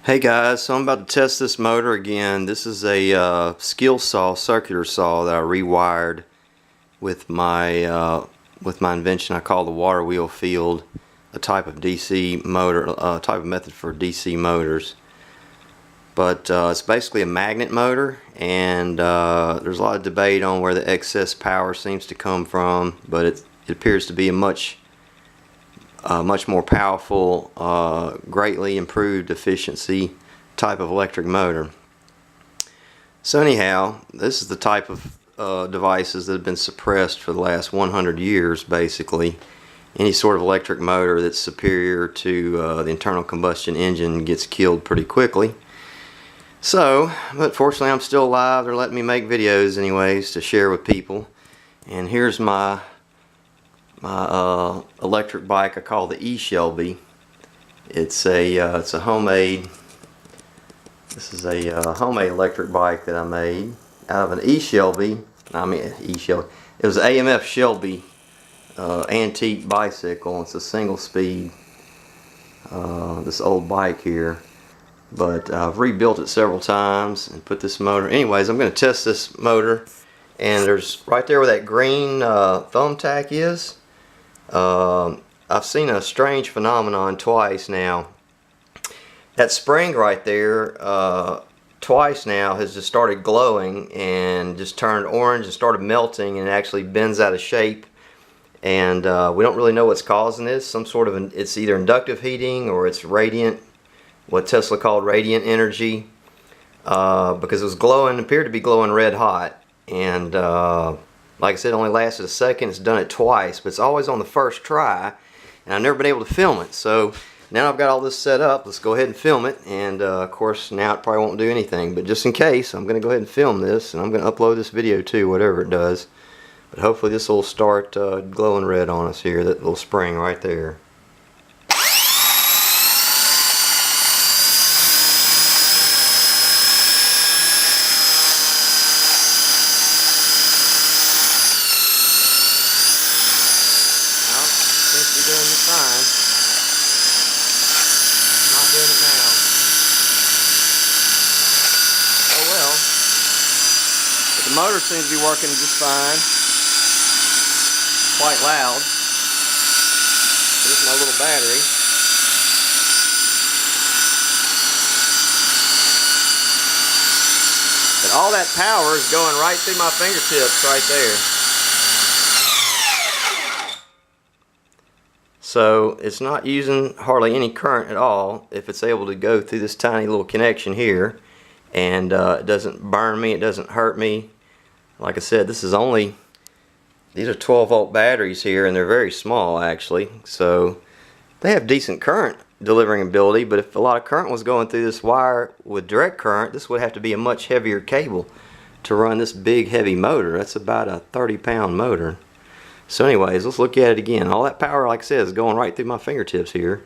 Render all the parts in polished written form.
Hey guys, so I'm about to test this motor again. This is a Skilsaw circular saw that I rewired with my invention I call the water wheel field, a type of DC motor, type of method for DC motors. But it's basically a magnet motor, and there's a lot of debate on where the excess power seems to come from, but it appears to be a much more powerful, greatly improved efficiency type of electric motor. So anyhow, this is the type of devices that have been suppressed for the last 100 years basically. Any sort of electric motor that's superior to the internal combustion engine gets killed pretty quickly. So, but fortunately I'm still alive. They're letting me make videos anyways to share with people. And here's my electric bike I call the E-Shelby. It's a homemade. This is a homemade electric bike that I made out of an E-Shelby. E-Shelby. It was an AMF Shelby antique bicycle. It's a single speed. This old bike here, but I've rebuilt it several times and put this motor. Anyways, I'm going to test this motor, and there's right there where that green thumbtack is. I've seen a strange phenomenon twice now. That spring right there twice now has just started glowing and just turned orange and started melting, and it actually bends out of shape, and we don't really know what's causing this. Some sort of it's either inductive heating or it's radiant, what Tesla called radiant energy, because it was glowing, appeared to be glowing red hot, and like I said, it only lasted a second. It's done it twice, but it's always on the first try, and I've never been able to film it. So now I've got all this set up. Let's go ahead and film it, and of course now it probably won't do anything, but just in case, I'm going to go ahead and film this, and I'm going to upload this video too, whatever it does. But hopefully this will start glowing red on us here, that little spring right there. Seems to be doing just fine. Not doing it now. Oh well. But the motor seems to be working just fine. Quite loud. This is my little battery. But all that power is going right through my fingertips right there. So it's not using hardly any current at all if it's able to go through this tiny little connection here, and it doesn't burn me, it doesn't hurt me. Like I said, these are 12-volt batteries here, and they're very small actually, so they have decent current delivering ability. But if a lot of current was going through this wire with direct current, this would have to be a much heavier cable to run this big heavy motor. That's about a 30-pound motor. So anyways, let's look at it again. All that power, like I said, is going right through my fingertips here.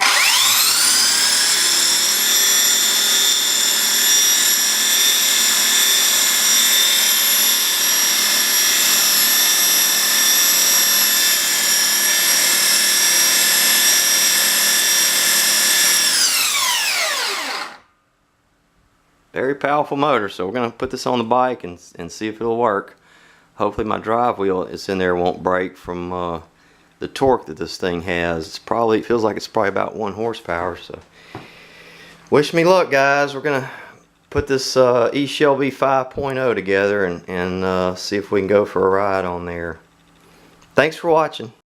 Very powerful motor, so we're going to put this on the bike and see if it'll work. Hopefully my drive wheel that's in there won't break from the torque that this thing has. It feels like it's probably about 1 horsepower. So wish me luck, guys. We're gonna put this E-Shelby 5.0 together and see if we can go for a ride on there. Thanks for watching.